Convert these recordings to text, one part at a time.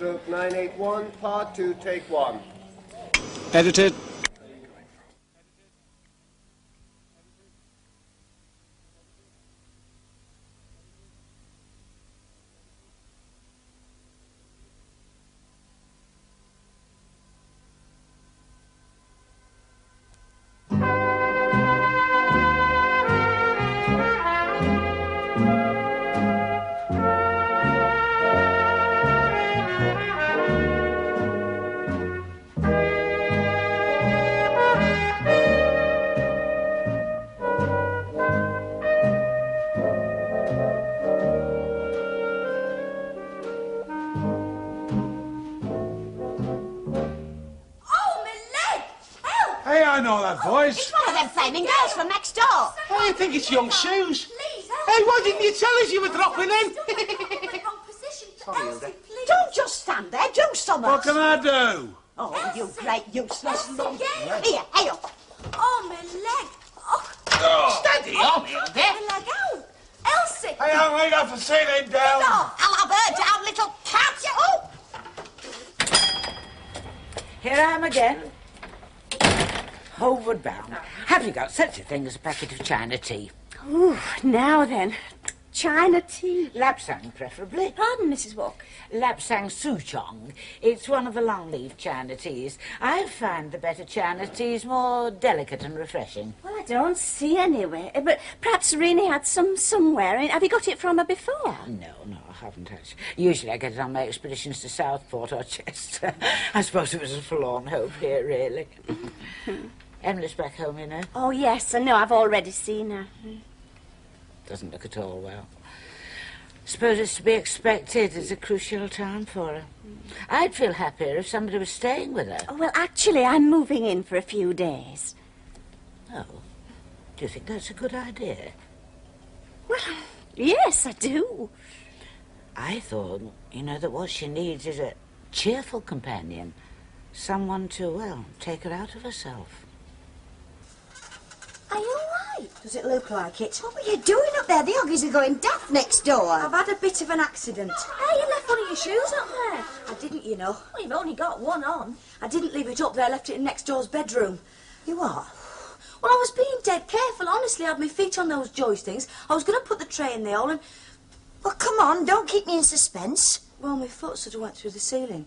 stroke 981, part 2, take 1. Edited. I know that voice. It's one of them flaming girls from next door. I think it's young Sue's. Please, Hey, why didn't you tell us you were dropping in? Sorry, Hilda. Don't just stand there, do something. What can I do? Oh, you great useless lump. Here, hey up. Oh, my leg. Oh, Steady on, Hilda. my leg out. Elsie. Hey, I'll wait off the ceiling down. Oh, I'll have her down, little cat. Oh. Here I am again. Homeward bound. Have you got such a thing as a packet of China tea? Ooh, now then. China tea. Lapsang, preferably. Pardon, Mrs. Walk. Lapsang Souchong. It's one of the long-leaf China teas. I find the better China teas more delicate and refreshing. Well, I don't see anywhere. But perhaps Renee had some somewhere. I mean, have you got it from her before? No, I haven't actually. Usually I get it on my expeditions to Southport or Chester. I suppose it was a forlorn hope here, really. Emily's back home, you know. Oh, yes, I know. I've already seen her. Doesn't look at all well. Suppose it's to be expected. It's a crucial time for her. I'd feel happier if somebody was staying with her. Oh, well, actually, I'm moving in for a few days. Oh, do you think that's a good idea? Well, yes, I do. I thought, that what she needs is a cheerful companion. Someone to, well, take her out of herself. Are you all right? Does it look like it? What were you doing up there? The Hoggies are going daft next door. I've had a bit of an accident. Hey, you left one of your shoes up there. I didn't, you know. Well, you've only got one on. I didn't leave it up there, I left it in next door's bedroom. You what? Well, I was being dead careful. Honestly, I had my feet on those joist things. I was going to put the tray in the hole and... Well, come on, don't keep me in suspense. Well, my foot sort of went through the ceiling.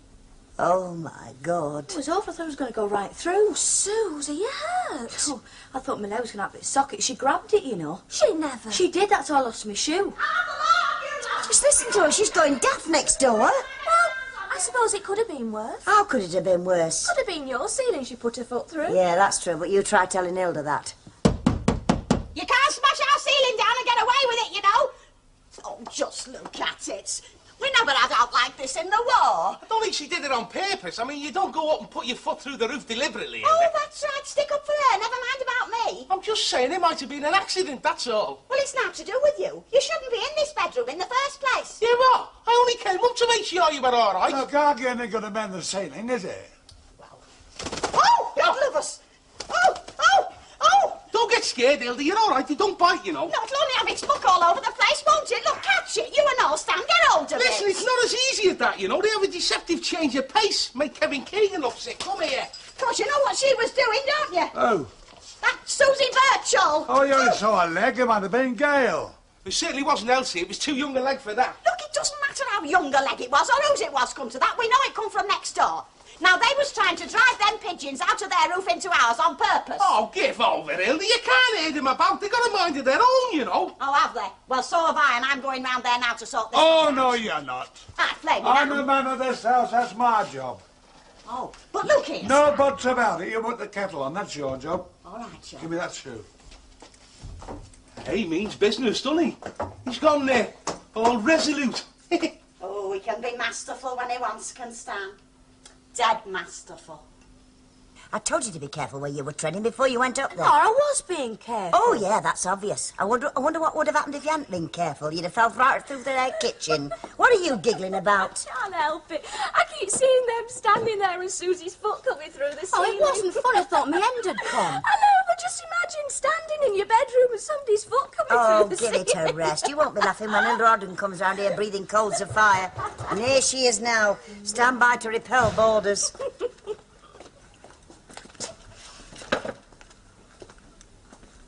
Oh, my God. It was awful. I thought it was going to go right through. Susie, you hurt. Oh, I thought my leg was going to have its socket. She grabbed it, you know. She never. She did. That's how I lost my shoe. Just listen to her. She's going daft next door. Well, I suppose it could have been worse. How could it have been worse? Could have been your ceiling she put her foot through. Yeah, that's true, but you try telling Hilda that. You can't smash our ceiling down and get away with it, you know. Oh, just look at it. We never had out like this in the war. I don't think she did it on purpose. I mean, you don't go up and put your foot through the roof deliberately. Oh, that's right. Stick up for her. Never mind about me. I'm just saying it might have been an accident, that's all. Well, it's not to do with you. You shouldn't be in this bedroom in the first place. Yeah, what? I only came up to make sure you were all right. Look, arguing ain't going to mend the ceiling, is it? Oh, God love us. Oh. Don't get scared, Hilda. You're all right. You don't bite, you know. No, it'll only have its muck all over the place, won't it? Look, catch it. You and all stand. Get hold of Listen, it. it's not as easy as that, you know. They have a deceptive change of pace. Make Kevin Keegan look sick. Come here. Of course, you know what she was doing, don't you? Oh. That's Susie Birchall. Oh, you only saw her leg. It might have been Gail. It certainly wasn't Elsie. It was too young a leg for that. Look, it doesn't matter how young a leg it was or whose it was, come to that. We know it come from next door. Now, they was trying to drive them pigeons out of their roof into ours on purpose. Oh, give over, Hilda. You can't hear them about. They've got a mind of their own, you know. Oh, have they? Well, so have I, and I'm going round there now to sort this Oh, out. no, you're not. Ah, flame it I'm out. the man of this house. That's my job. Oh, but look here. No buts about it. You put the kettle on. That's your job. All right, Joe. Give me that shoe. He means business, doesn't he? He's gone there, all resolute. Oh, he can be masterful when he once can stand. Dead masterful. I told you to be careful where you were treading before you went up there. Oh, I was being careful. Oh, yeah, that's obvious. I wonder what would have happened if you hadn't been careful. You'd have fell right through the kitchen. What are you giggling about? I can't help it. I keep seeing them standing there and Susie's foot coming through the Oh, ceiling. it wasn't fun. I thought my end had come. I know, but just imagine standing in your bedroom with somebody's foot coming Oh, through the give it ceiling. a rest. You won't be laughing when Hilda Ogden comes round here breathing coals of fire. And here she is now. Stand by to repel boarders.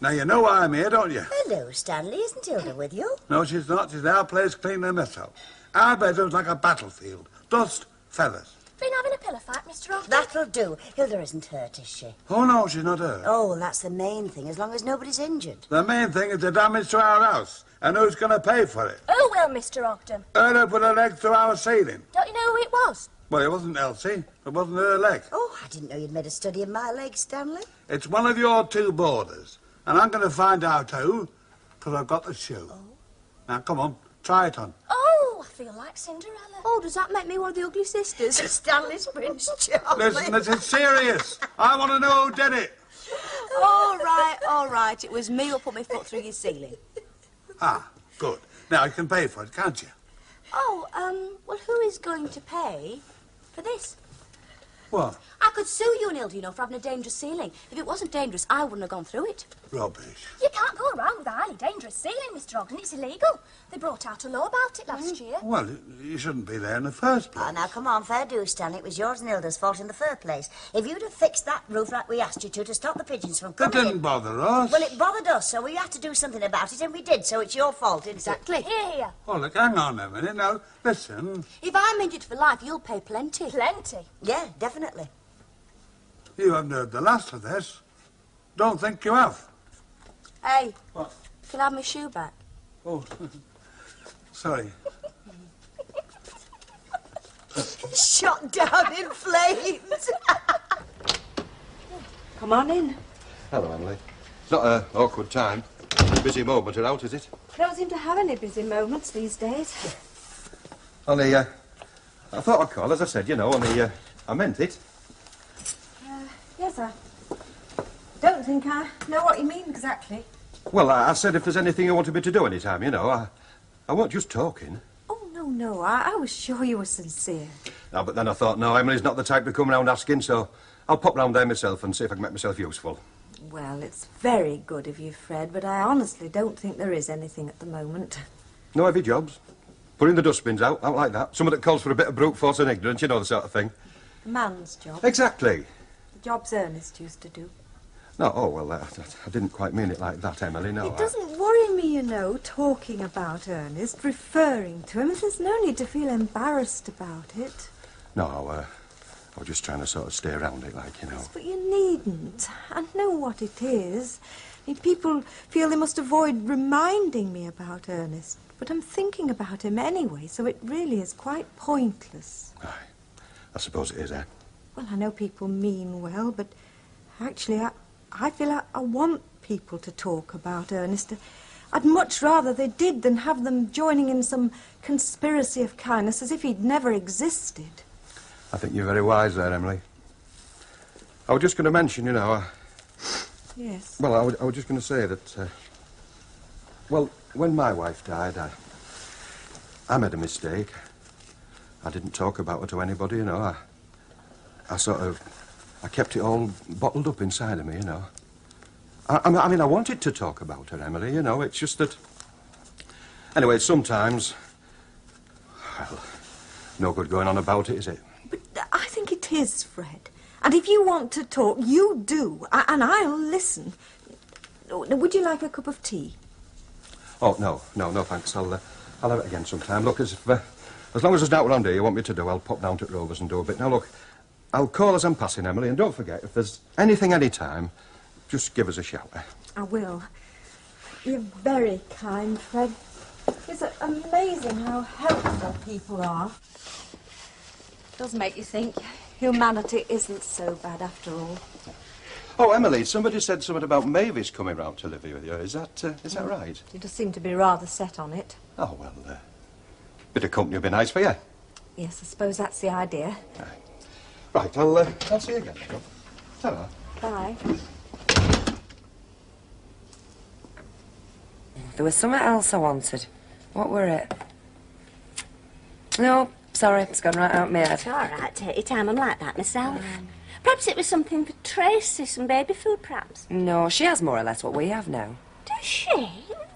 Now, you know why I'm here, don't you? Hello, Stanley. Isn't Hilda with you? No, she's not. She's our place cleaning her mess up. Our bedroom's like a battlefield. Dust, feathers. Been having a pillow fight, Mr. Ogden? That'll do. Hilda isn't hurt, is she? Oh, no, she's not hurt. Oh, well, that's the main thing, as long as nobody's injured. The main thing is the damage to our house. And who's going to pay for it? Oh, well, Mr. Ogden. Her put her leg through our ceiling. Don't you know who it was? Well, it wasn't Elsie. It wasn't her leg. Oh, I didn't know you'd made a study of my legs, Stanley. It's one of your two boarders. And I'm going to find out who, because I've got the shoe. Oh. Now, come on, try it on. Oh, I feel like Cinderella. Oh, does that make me one of the ugly sisters? Stanley's Prince Charlie. Listen, this is serious. I want to know who did it. All right. It was me who put my foot through your ceiling. Ah, good. Now, you can pay for it, can't you? Oh, well, who is going to pay for this? What? I could sue you and Hilda, you know, for having a dangerous ceiling. If it wasn't dangerous, I wouldn't have gone through it. Rubbish. You can't go around with a highly dangerous ceiling, Mr. Ogden. It's illegal. They brought out a law about it last year. Well, you shouldn't be there in the first place. Oh, now, come on, fair do, Stanley. It was yours and Hilda's fault in the first place. If you'd have fixed that roof like we asked you to stop the pigeons from That coming didn't in... bother us. Well, it bothered us, so we had to do something about it, and we did, so it's your fault, isn't Exactly. it? Here. Oh, look, hang on a minute. Now, listen. If I'm injured for life, you'll pay plenty. Plenty? Yeah, definitely. You haven't heard the last of this. Don't think you have. Hey. What? Can I have my shoe back? Oh, sorry. Shot down in flames. Come on in. Hello, Emily. It's not an awkward time. Busy moment you're out, is it? Don't seem to have any busy moments these days. Only, I thought I'd call, as I said, you know, only, I meant it. Yes, I don't think I know what you mean exactly. Well, I said if there's anything you wanted me to do any time, you know, I weren't just talking. Oh, no, I was sure you were sincere. No, but then I thought, no, Emily's not the type to come round asking, so I'll pop round there myself and see if I can make myself useful. Well, it's very good of you, Fred, but I honestly don't think there is anything at the moment. No heavy jobs. Putting the dustbins out like that. Something that calls for a bit of brute force and ignorance, you know, the sort of thing. A man's job. Exactly. The jobs Ernest used to do. No, oh, well, I didn't quite mean it like that, Emily, no. It doesn't worry me, you know, talking about Ernest, referring to him. There's no need to feel embarrassed about it. No, I was just trying to sort of stay around it, like, you know. But you needn't. I know what it is. I mean, people feel they must avoid reminding me about Ernest. But I'm thinking about him anyway, so it really is quite pointless. Aye, I suppose it is, eh? Well, I know people mean well, but actually I feel I want people to talk about Ernest. I'd much rather they did than have them joining in some conspiracy of kindness as if he'd never existed. I think you're very wise there, Emily. I was just going to mention, you know... Yes. Well, I was just going to say that... well, when my wife died, I made a mistake. I didn't talk about her to anybody, you know. I kept it all bottled up inside of me, you know. I mean, I wanted to talk about her, Emily, you know. It's just that... Anyway, sometimes... Well, no good going on about it, is it? But I think it is, Fred. And if you want to talk, you do. And I'll listen. Would you like a cup of tea? Oh, no, thanks. I'll have it again sometime. Look, as long as there's doubt around here you want me to do, I'll pop down to Rovers and do a bit. Now, look, I'll call as I'm passing, Emily, and don't forget, if there's anything any time, just give us a shout. I will. You're very kind, Fred. It's amazing how helpful people are. It does make you think humanity isn't so bad after all. Oh, Emily, somebody said something about Mavis coming round to live here with you. Is that right? You just seem to be rather set on it. Oh, well, bit of company would be nice for you. Yes, I suppose that's the idea. Right, I'll see you again. Ta-ra. Bye. There was something else I wanted. What were it? No, sorry, it's gone right out my head. It's all right. Take your time. I'm like that myself. Perhaps it was something for Tracy, some baby food, perhaps. No, she has more or less what we have now. Does she?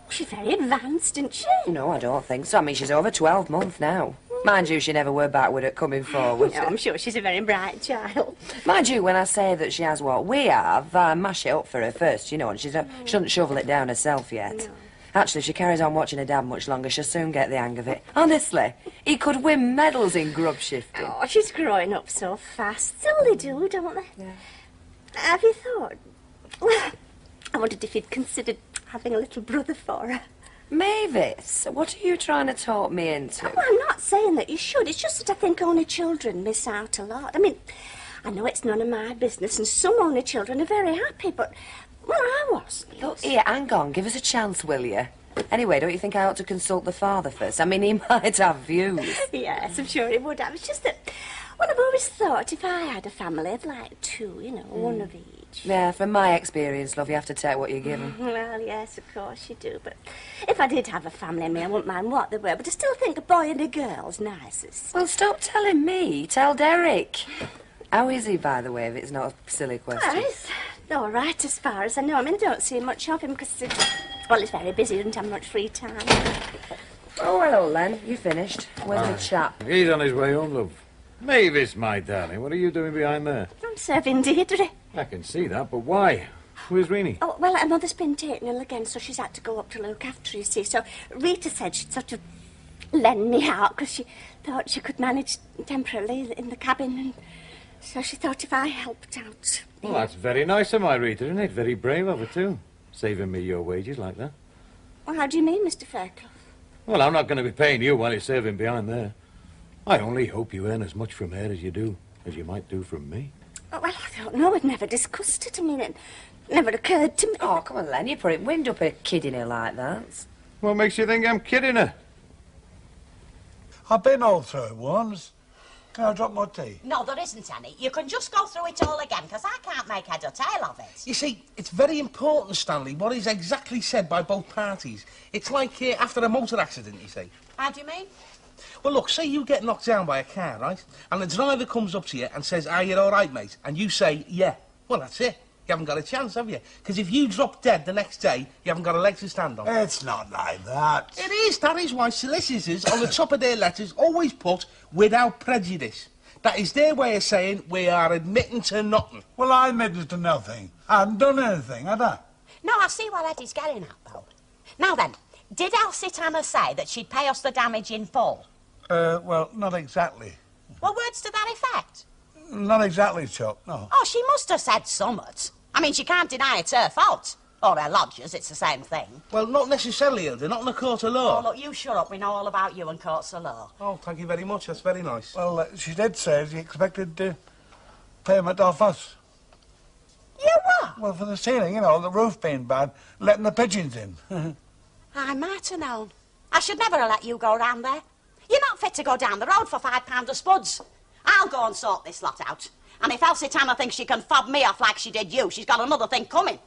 She's very advanced, isn't she? No, I don't think so. I mean, she's over 12 months now. Mind you, she never were backward at coming forward. No, I'm sure she's a very bright child. Mind you, when I say that she has what we have, I mash it up for her first, you know, and she shouldn't shovel it down herself yet. No. Actually, if she carries on watching her dad much longer, she'll soon get the hang of it. Honestly, he could win medals in grub shifting. Oh, she's growing up so fast. So they do, don't they? Yeah. Have you thought? Well, I wondered if you'd considered having a little brother for her. Mavis, what are you trying to talk me into? Oh, I'm not saying that you should. It's just that I think only children miss out a lot. I mean, I know it's none of my business, and some only children are very happy, but, well, I wasn't. Look, here, hang on, give us a chance, will you? Anyway, don't you think I ought to consult the father first? I mean, he might have views. Yes, I'm sure he would have. It's just that, well, I've always thought if I had a family of, like, two, you know, one of each. Yeah, from my experience, love, you have to take what you're given. Well, yes, of course you do, but if I did have a family, I mean, I wouldn't mind what they were, but I still think a boy and a girl's nicest. Well, stop telling me. Tell Derek. How is he, by the way, if it's not a silly question? Well, he's all right as far as I know. I mean, I don't see much of him because, well, he's very busy, doesn't have much free time. Oh, hello, Len. You finished? Where's the chap? He's on his way home, love. Mavis, my darling, what are you doing behind there? I'm serving Deirdre. I can see that, but why? Where's Reenie? Oh, well, her mother's been taken ill again, so she's had to go up to look after her, you see. So Rita said she'd sort of lend me out because she thought she could manage temporarily in the cabin, and so she thought if I helped out. Well, that's very nice of my Rita, isn't it? Very brave of her, too. Saving me your wages like that. Well, how do you mean, Mr. Fairclough? Well, I'm not going to be paying you while you're serving behind there. I only hope you earn as much from her as you might do from me. Oh, well, I don't know. We've never discussed it. I mean, it never occurred to me. Oh, come on, Len. You put it wind up a kid in her like that. What makes you think I'm kidding her? I've been all through it once. Can I drop my tea? No, there isn't any. You can just go through it all again, because I can't make head or tail of it. You see, it's very important, Stanley, what is exactly said by both parties. It's like after a motor accident, you see. How do you mean? Well, look, say you get knocked down by a car, right? And the driver comes up to you and says, "Are you all right, mate?" And you say, "Yeah." Well, that's it. You haven't got a chance, have you? Because if you drop dead the next day, you haven't got a leg to stand on. It's not like that. It is. That is why solicitors, on the top of their letters, always put "without prejudice." That is their way of saying we are admitting to nothing. Well, I admitted to nothing. I hadn't done anything, had I? No, I see what Eddie's getting at, though. Now then, did Elsie Tanner say that she'd pay us the damage in full? Well, not exactly. Well, words to that effect? Not exactly, Chuck, no. Oh, she must have said somewhat. I mean, she can't deny it's her fault. Or her lodger's, it's the same thing. Well, not necessarily, Hilda, not in a court of law. Oh, look, you shut up. We know all about you and courts of law. Oh, thank you very much. That's very nice. Well, she did say she expected payment off us. You what? Well, for the ceiling, you know, the roof being bad, letting the pigeons in. I might have known. I should never have let you go round there. You're not fit to go down the road for £5 of spuds. I'll go and sort this lot out. And if Elsie Tanner thinks she can fob me off like she did you, she's got another thing coming.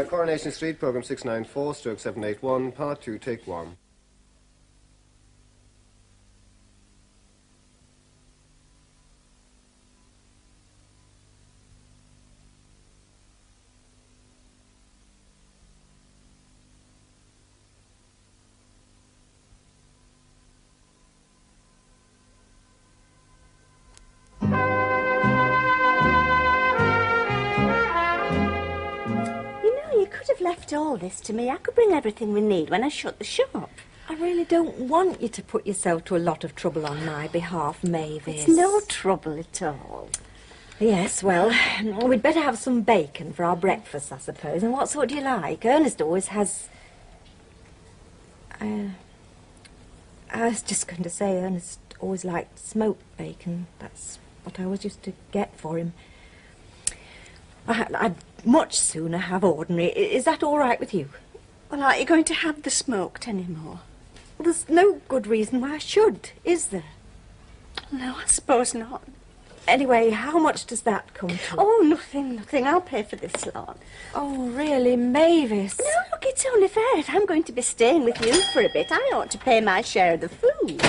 Coronation Street, program 694, stroke 781, part 2, take 1. Left all this to me. I could bring everything we need when I shut the shop. I really don't want you to put yourself to a lot of trouble on my behalf, Mavis. It's no trouble at all. Yes, well, we'd better have some bacon for our breakfast, I suppose. And what sort do you like? Ernest always has... I was just going to say Ernest always liked smoked bacon. That's what I always used to get for him. I'd much sooner have ordinary. Is that all right with you? Well, aren't you going to have the smoked anymore? Well, there's no good reason why I should, is there? No, I suppose not. Anyway, how much does that come to? Oh, nothing. I'll pay for this lot. Oh, really, Mavis? No, look, it's only fair. If I'm going to be staying with you for a bit, I ought to pay my share of the food.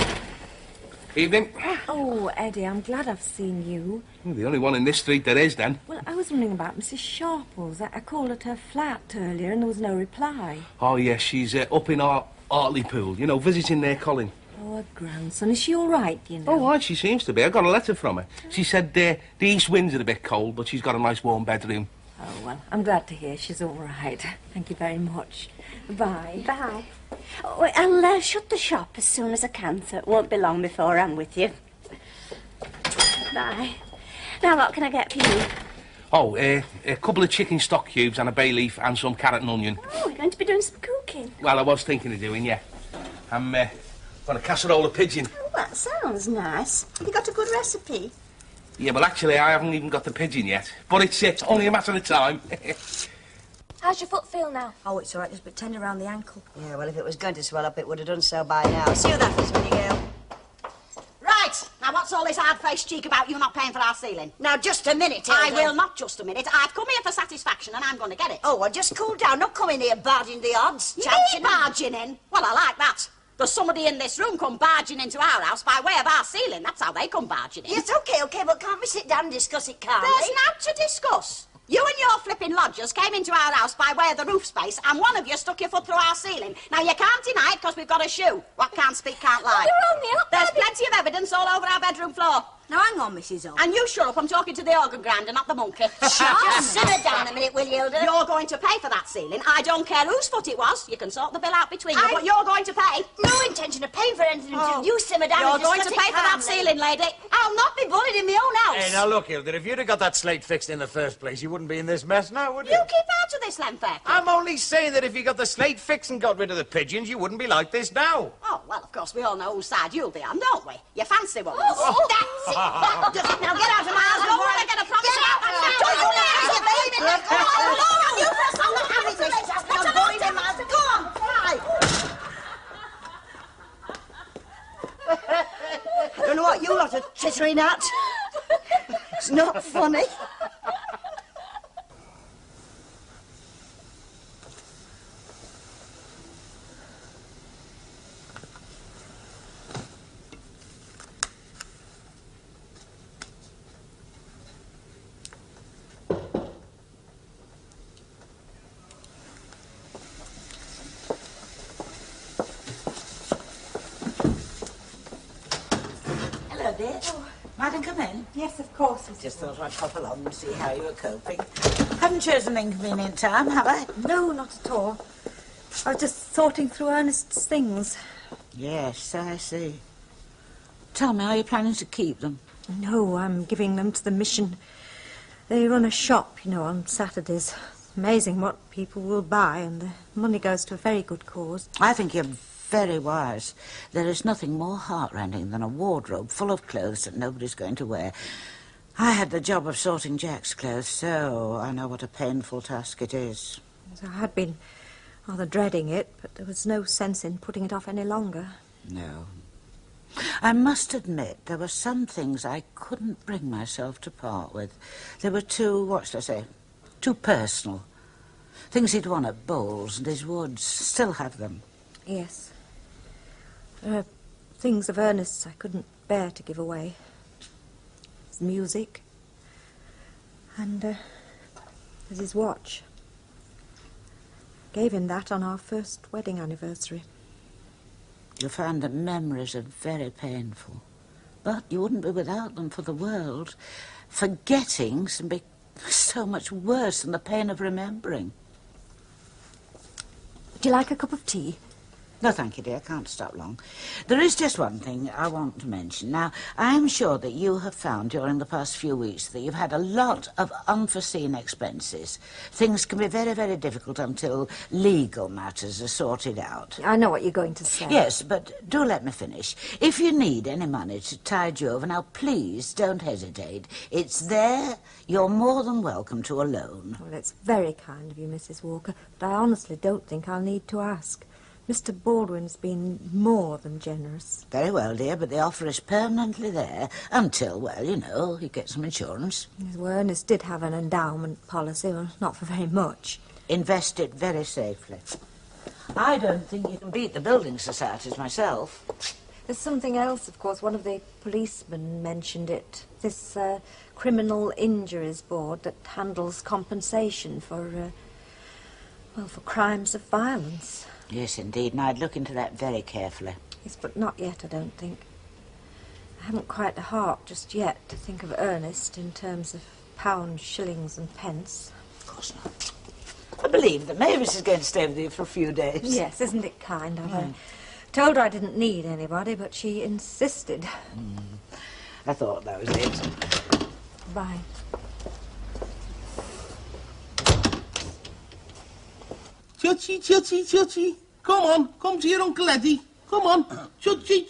Evening. Oh, Eddie, I'm glad I've seen you. You're the only one in this street there is, then. Well, I was wondering about Mrs. Sharples. I called at her flat earlier and there was no reply. Oh, yes, she's up in our Hartlepool, you know, visiting their Colin. Oh, her grandson. Is she all right, you know? Oh, right, she seems to be. I got a letter from her. She said the east winds are a bit cold, but she's got a nice warm bedroom. Oh, well, I'm glad to hear she's all right. Thank you very much. Bye. Bye. Oh, I'll shut the shop as soon as I can, so it won't be long before I'm with you. Bye. Now, what can I get for you? Oh, a couple of chicken stock cubes and a bay leaf and some carrot and onion. Oh, we're going to be doing some cooking. Well, I was thinking of doing, yeah. I'm got a casserole of pigeon. Oh, that sounds nice. Have you got a good recipe? Yeah, well, actually, I haven't even got the pigeon yet. But it's only a matter of time. How's your foot feel now? Oh, it's all right. Just a bit tender around the ankle. Yeah, well, if it was going to swell up, it would have done so by now. See you that is, will you, girl? Right. Now, what's all this hard-faced cheek about you not paying for our ceiling? Now, just a minute, I Hilda. will not just a minute. I've come here for satisfaction and I'm going to get it. Oh, well, just cool down. Not come in here barging the odds. Me barging in? Well, I like that. There's somebody in this room come barging into our house by way of our ceiling. That's how they come barging in. Yes, OK, but can't we sit down and discuss it calmly? There's naught to discuss. You and your flipping lodgers came into our house by way of the roof space and one of you stuck your foot through our ceiling. Now, you can't deny it because we've got a shoe. What can't speak can't lie. We're only up There's plenty of evidence all over our bedroom floor. Now, hang on, Mrs. O. And you shut up, I'm talking to the organ grinder, not the monkey. Just simmer down a minute, will you, Hilda? You're going to pay for that ceiling. I don't care whose foot it was. You can sort the bill out between you, but you're going to pay. No intention of paying for anything until you simmer down You're and going discuss to pay it for that calmly. ceiling, lady. I'll not be bullied in my own house. Hey, now look, Hilda, if you'd have got that slate fixed in the first place, you wouldn't be in this mess now, would you? You keep out of this, Lemfair. I'm only saying that if you got the slate fixed and got rid of the pigeons, you wouldn't be like this now. Oh, well, of course, we all know whose side you'll be on, don't we? You fancy one. That's it. Now get out of my house. Don't want to get a promise about that. Don't you let your baby left. Go on, Laura, you first. I'm not having this. I'm going in my house. Go on, fly. I don't know what you lot are tittering at. It's not funny. Hello, dear. Might I come in? Yes, of course. Just thought I'd pop along and see how you were coping. Haven't chosen an inconvenient time, have I? No, not at all. I was just sorting through Ernest's things. Yes, I see. Tell me, are you planning to keep them? No, I'm giving them to the mission. They run a shop, you know, on Saturdays. Amazing what people will buy, and the money goes to a very good cause. I think you're very wise. There is nothing more heartrending than a wardrobe full of clothes that nobody's going to wear. I had the job of sorting Jack's clothes, so I know what a painful task it is. I had been rather dreading it, but there was no sense in putting it off any longer. No. I must admit there were some things I couldn't bring myself to part with. They were what should I say, too personal. Things he'd won at bowls and his woods. Still have them. Yes. There are things of Ernest's I couldn't bear to give away. His music. And there's his watch. Gave him that on our first wedding anniversary. You'll find that memories are very painful. But you wouldn't be without them for the world. Forgetting can be so much worse than the pain of remembering. Would you like a cup of tea? No, thank you, dear. I can't stop long. There is just one thing I want to mention. Now, I'm sure that you have found during the past few weeks that you've had a lot of unforeseen expenses. Things can be very, very difficult until legal matters are sorted out. I know what you're going to say. Yes, but do let me finish. If you need any money to tide you over, now, please don't hesitate. It's there. You're more than welcome to a loan. Well, it's very kind of you, Mrs. Walker, but I honestly don't think I'll need to ask. Mr. Baldwin's been more than generous. Very well, dear, but the offer is permanently there until, well, you know, he gets some insurance. Yes, well, Ernest did have an endowment policy, well, not for very much. Invest it very safely. I don't think you can beat the building societies myself. There's something else, of course. One of the policemen mentioned it. This criminal injuries board that handles compensation for, for crimes of violence. Yes, indeed, and I'd look into that very carefully. Yes, but not yet, I don't think. I haven't quite the heart just yet to think of Ernest in terms of pounds, shillings and pence. Of course not. I believe that Mavis is going to stay with you for a few days. Yes, isn't it kind of her? Told her I didn't need anybody, but she insisted. I thought that was it. Bye. Chutty. Come to your Uncle Eddie. Come on. Chutty.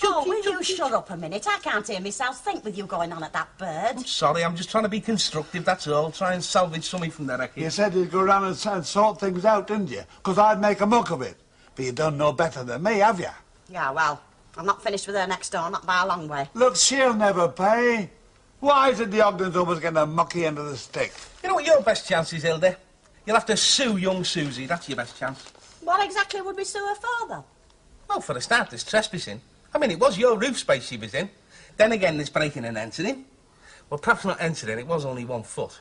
Oh, will you shut up a minute? I can't hear myself think with you going on at that bird. I'm sorry, I'm just trying to be constructive, that's all. Try and salvage something from the wreckage. You said you'd go round and sort things out, didn't you? Because I'd make a muck of it. But you don't know better than me, have you? Yeah, well, I'm not finished with her next door, not by a long way. Look, she'll never pay. Why did the Ogdens always get a mucky end of the stick? You know what your best chance is, Hilda? You'll have to sue young Susie, that's your best chance. What exactly would we sue her for, though? Well, for a start, there's trespassing. I mean, it was your roof space she was in. Then again, there's breaking and entering. Well, perhaps not entering, it was only 1 foot.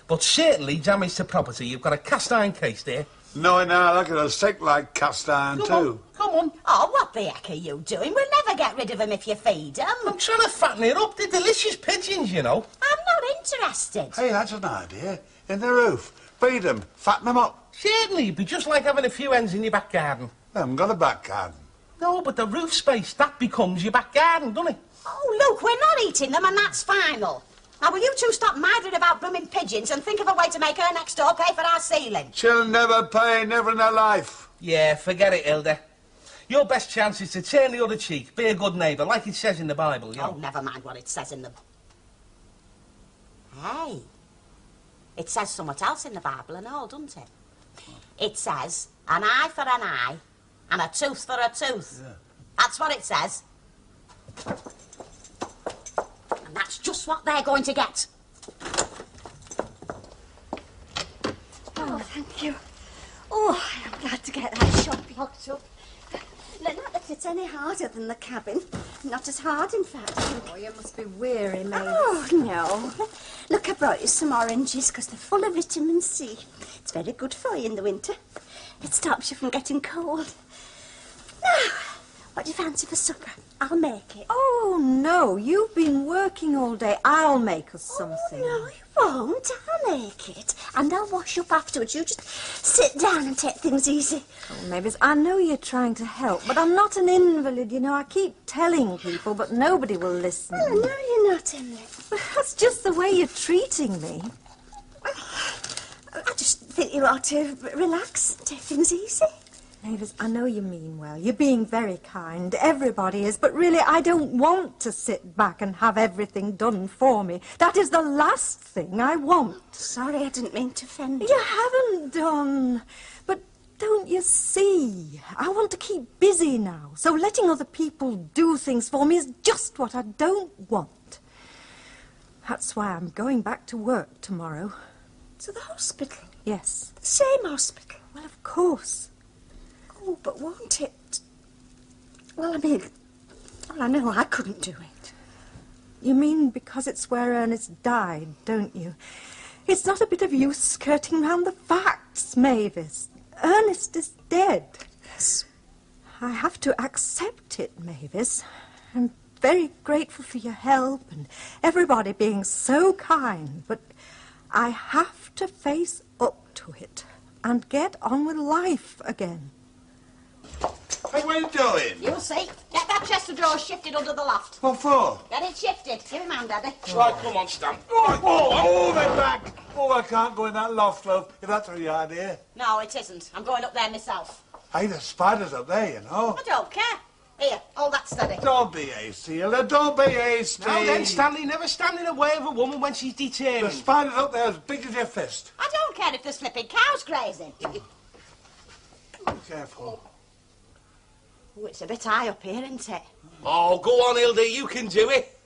But certainly damage to property. You've got a cast iron case there. No, now, look at her sick like cast iron, too. Come on. Oh, what the heck are you doing? We'll never get rid of them if you feed them. I'm trying to fatten it up. They're delicious pigeons, you know. I'm not interested. Hey, that's an idea. In the roof. Feed them. Fatten them up. Certainly, it'd be just like having a few hens in your back garden. I haven't got a back garden. No, but the roof space, that becomes your back garden, doesn't it? Oh, look, we're not eating them and that's final. Now, will you two stop mithering about blooming pigeons and think of a way to make her next door pay for our ceiling? She'll never pay, never in her life. Yeah, forget it, Hilda. Your best chance is to turn the other cheek, be a good neighbour, like it says in the Bible, you know. Oh, never mind what it says in the... Hey, it says something else in the Bible and all, doesn't it? It says, an eye for an eye and a tooth for a tooth. Yeah. That's what it says. And that's just what they're going to get. Oh, thank you. Oh, I'm glad to get that shop locked up. Not that it's any harder than the cabin. Not as hard, in fact. Oh, you must be weary, May. Oh, no. Look, I brought you some oranges because they're full of vitamin C. It's very good for you in the winter. It stops you from getting cold. Now, what do you fancy for supper? I'll make it. Oh, no, you've been working all day. I'll make us something. Oh, no, you won't. I'll make it. And I'll wash up afterwards. You just sit down and take things easy. Oh, Mavis, I know you're trying to help, but I'm not an invalid, you know. I keep telling people, but nobody will listen. Oh, no, you're not in it. That's just the way you're treating me. I just think you ought to relax and take things easy. Mavis, I know you mean well. You're being very kind. Everybody is. But really, I don't want to sit back and have everything done for me. That is the last thing I want. Sorry, I didn't mean to offend you. You haven't done. But don't you see? I want to keep busy now. So letting other people do things for me is just what I don't want. That's why I'm going back to work tomorrow. To the hospital? Yes. The same hospital? Well, of course. Oh, but won't it? Well, I know I couldn't do it. You mean because it's where Ernest died, don't you? It's not a bit of use skirting round the facts, Mavis. Ernest is dead. Yes. I have to accept it, Mavis. I'm very grateful for your help and everybody being so kind, but I have to face up to it and get on with life again. Hey, what are you doing? You'll see. Get that chest of drawers shifted under the loft. What for? Get it shifted. Give him hand, Daddy. Right, come on, Stamp. Oh, they're back. Oh, I can't go in that loft, love, if that's what you had here. No, it isn't. I'm going up there myself. Hey, there's spiders up there, you know. I don't care. Here, hold that steady. Don't be hasty, Hilda. Don't be hasty. Now then, Stanley, never stand in the way of a woman when she's determined. The spider's up there as big as your fist. I don't care if there's flipping cows grazing. Be careful. Oh, it's a bit high up here, isn't it? Oh, go on, Hilda, you can do it.